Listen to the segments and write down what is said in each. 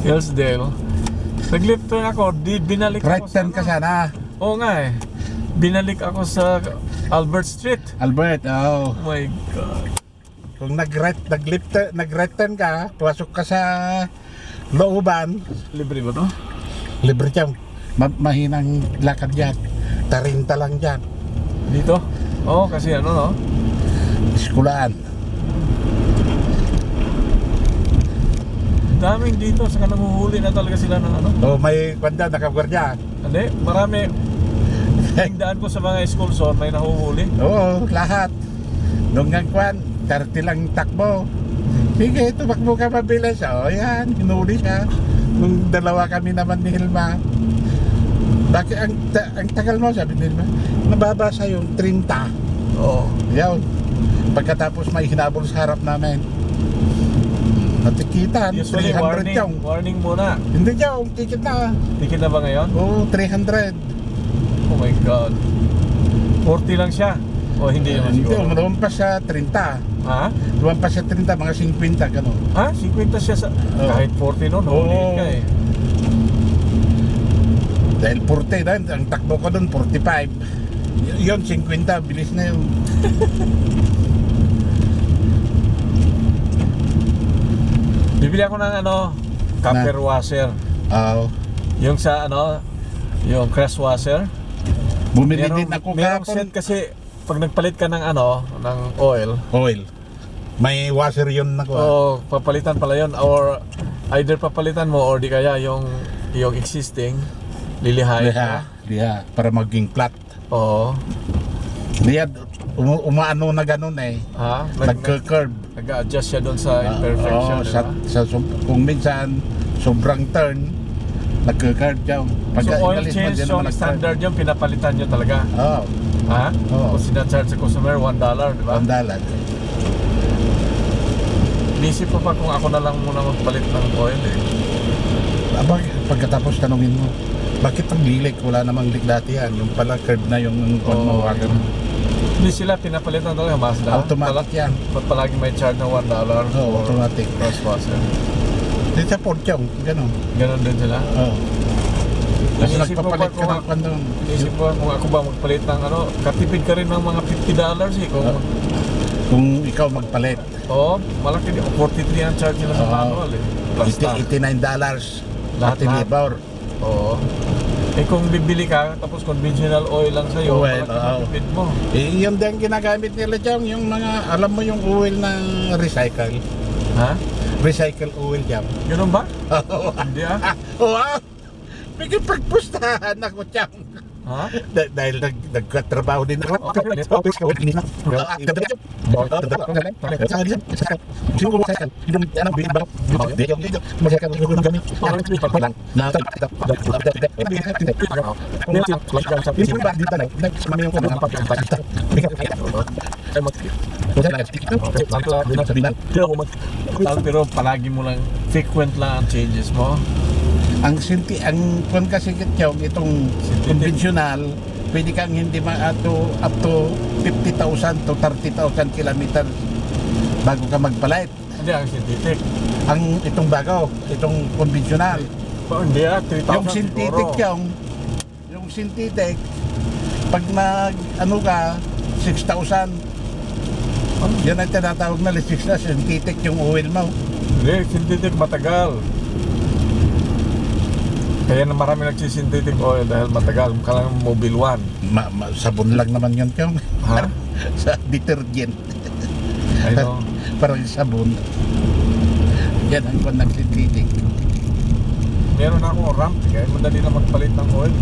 Hillsdale. Nag-left turn ako, binalik Right ako sa turn ka sana. Oo nga eh. Binalik ako sa Albert Street. Albert, Oh my God. Kung nag-right turn ka, pasok ka sa looban, Libre ba to? libre dyan. Mahinang lakad yan. 30 lang dyan. Dito? Oo, kasi ano no? Iskulaan. Daming dito, saka nanguhuli na talaga sila ng ano. O may kwanda, nakagwardya. Hindi, marami. Yung daan ko sa mga school zone, may nahuhuli. Oo, lahat. Nung ang kwan, 30 lang takbo. Sige, tumakbo ka mabilis. O yan, hinuli siya. Nung dalawa kami naman ni Hilma. Bakit ang tagal mo, sabi ni Hilma. Nababasa yung 30. Oo. Yan. Pagkatapos may hinabol sa harap namin. Natikitan, Usually 300 yung. warning muna. Hindi yung, ticket na. Ticket na ba ngayon? Oo, 300. Oh my God. 40 lang siya. O hindi naman Hindi, siguro. lumampas sa 30. Ha? Lumampas sa 30, mga 50, gano'n. Ha? 50 siya sa... Oo. Kahit 40 noon, huli Oo. ka eh. Dahil 40 doon, ang takbo ko doon 45. Yun, 50, bilis na yun. Bibili ako ng ano, copper washer. Oo. Yung sa ano, yung crash washer. Bumili din ako merong kapon. set kasi pag nagpalit ka ng ano, ng oil, Oil. May washer yun na ko. o papalitan pala yun, or either papalitan mo or di kaya yung existing lilihain Diha, diha, para maging flat. Oo. Diha, umaano na ganun eh. Ha? Nagka-curve. Nag-adjust siya doon sa imperfection, Oo, di ba? kung minsan sobrang turn, nagka-curve dyan. So oil inalis mo, change di naman yung nag-curve. standard yung pinapalitan nyo talaga. Oo, Ha? Oo. Kung sinacharge sa customer, $1, di ba? pandalan. Inisip ko pa kung ako na lang muna magpalit ng oil eh. Pagkatapos tanongin mo, bakit ang lilik? Wala namang lik dati yan. Yung pala curve na yung Oo. mawagan. Hindi sila pinapalitan talaga, Mazda. Automatic yan. Ba't palagi may charge ng $1 Oo, for automatic. cross washer? Dito sa Port Chong, gano'n. Ganon din sila. Oo. Kasi Inisip mo nagpapalit ba ka kung ng kwan doon. Inisip ko kung ako ba magpalit ng ano, katipid ka rin ng mga $50 eh. Kung ikaw magpalit, Oo, malaki din. 43 ang charge nila sa Oo. manual eh. Plus tax. $89. Lahat. Labor. Oo. Eh kung bibili ka, tapos conventional oil lang sa'yo, Oil, malaki oo. matipid mo. Yun din ginagamit nila dyan, yung mga, alam mo yung oil ng recycle. Ha? Recycle oil dyan. Ganun ba? Oo. Hindi ah. Wow! May pagpustahan ako dyan. Ha? Dahil nagkatrabaho din ako. Pero palagi mo lang, frequent lang ang changes mo. Ang kung kasi itong conventional, pwede kang hindi up to 50,000 to 30,000 kilometers bago ka magpalit. Hindi, ang synthetic. Itong bago, itong conventional. Hindi ah, 3,000 Yung synthetic siguro. yung synthetic, pag ka, 6,000. Yan ang tinatawag na lisix na synthetic yung oil mo. Hindi, synthetic matagal. Kaya na marami nagsisynthetic oil dahil matagal. Kalang Mobil 1. Sabon lang naman yun yung Ha? sa detergent. I know. Parang sabon. Yan ang kung nagsynthetic. Meron akong ramp, kaya madali na magpalit ng oil.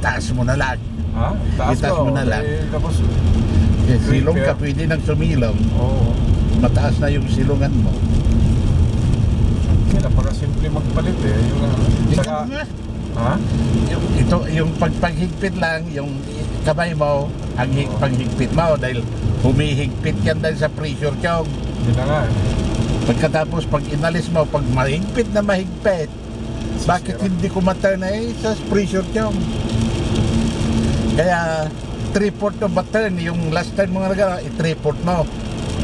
Taas mo na lang. Ha? Taas Itaas ko. mo na lang. Eh, tapos, Silong ka, Repair. pwede nang sumilong. oo. Mataas na yung silungan mo. Kaya napaka-simple magpalit eh. Yung, saka, ha? Yung pagpaghigpit lang, yung kamay mo, ang paghigpit mo dahil humihigpit yan dahil sa pressure choke. Hindi na nga eh. Pagkatapos pag inalis mo, pag mahigpit na mahigpit, bakit hindi kumaturn na sa pressure choke? Kaya 3/4 of a turn, yung last turn mo nga nagana, 3/4 mo.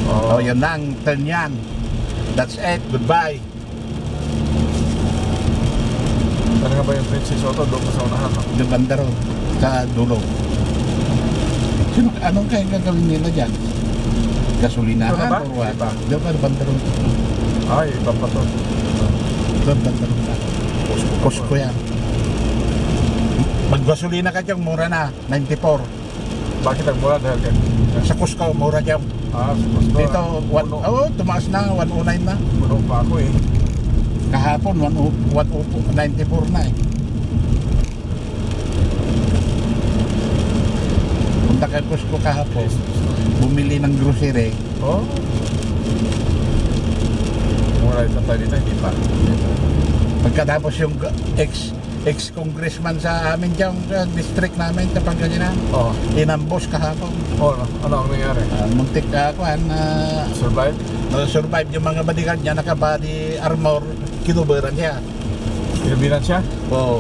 Oo. O yun na ang turn yan. That's it. Goodbye. Saan nga ba yung Princess Auto? Doon pa sa unahan, no? Yung banda ron, sa dulo. Sino, anong kaya gagawin nila dyan? Gasolinahan Ito na ba? or what? Iba. Diyan pa, banda ron. Ay, iba pa to. Doon, banda ron. Costco yan. Maggasolina ka dyan, mura na. 94. Bakit ang mura? Dahil ka? Sa Costco, mura dyan. Ah, sa Costco. Dito, tumaas na, 109 na. Puno pa ako eh. Kahapon, 94 na eh. Punta ka Costco kahapon, bumili ng grocery. Oh? Mura ito tayo dito, hindi pa. Pagkatapos yung ex-congressman sa amin dyan, sa district namin, sa Pangasinan, Oh. inambos kahapon. Oh, ano ang nangyari? Muntik Survive? survive yung mga bodyguard niya, naka-body armor, kinuberan siya. Pinabinan siya? Oo.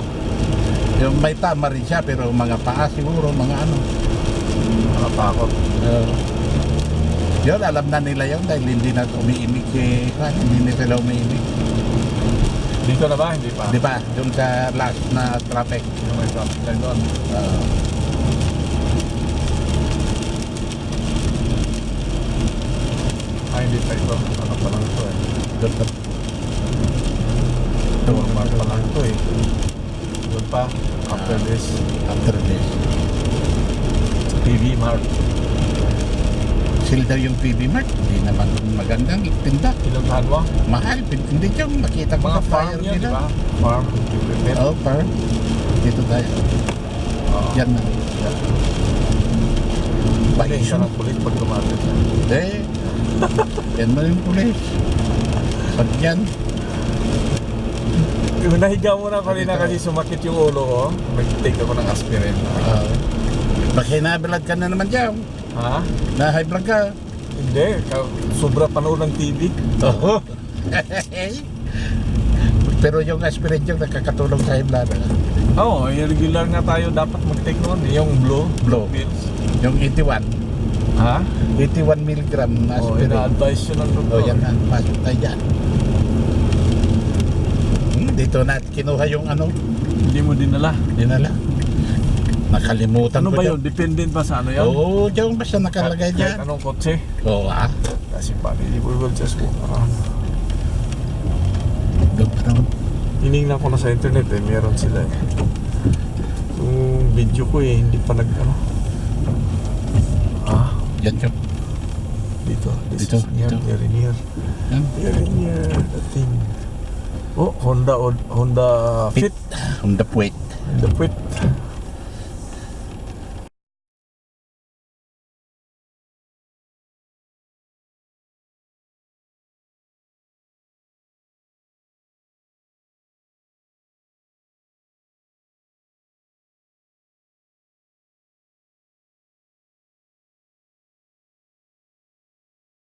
Yung may tama rin siya, pero mga paa siguro, mga ano. Nakatakot. Yun, alam na nila yun dahil hindi na umiimik hindi na sila umiimik. Dito na ba? Hindi pa. Di ba? Doon sa last na traffic. Yung may traffic light doon. Ay, hindi pa ito. Ano pa lang ito eh. Doon pa. Doon pa lang ito eh. Doon pa. After this. After this. TV Mart. Sila daw yung PB Mart. Hindi naman magandang itinda. Pinuntahan mo? Mahal. Hindi yung makita ko Mga sa farm flyer yun, di nila. ba? Farm equipment. Oh, farm. Dito tayo. Oo. Yan na. Hindi siya Bison. ng kulit pag lumapit. Hindi. Yan na yung pulis. Pag yan. Nahiga mo na kanina kasi sumakit yung ulo ko. Mag-take ako ng aspirin. Baka hinabilad ka na naman dyan. Ha? Na-high blood ka. Hindi. Sobra panood ng TV. Oo. Pero yung aspirin yung nakakatulong sa high blood. Oo, regular nga tayo dapat mag-take noon. Yung blue pills. Yung 81. Ha? 81 milligram na Oo, aspirin. ina-advise yun ng doktor. Yan na. Pasok tayo dyan. Dito na kinuha yung ano. Hindi mo dinala. Dinala. Nakalimutan Ano ko ba dyan. yun? Dependent ba sa ano yun? Oo, dyan basta nakalagay Kahit dyan. anong kotse? Oo Kasi family, we will just walk around. Doon pa naman. Hiningnan ko na sa internet eh, meron sila eh. Yung video ko eh, hindi pa nag ano. Ah, Yan yung. dito. Dito, Yan, dito. very near. Yan. Very near the thing. Oh, Honda Fit. On the puwet. The Fit.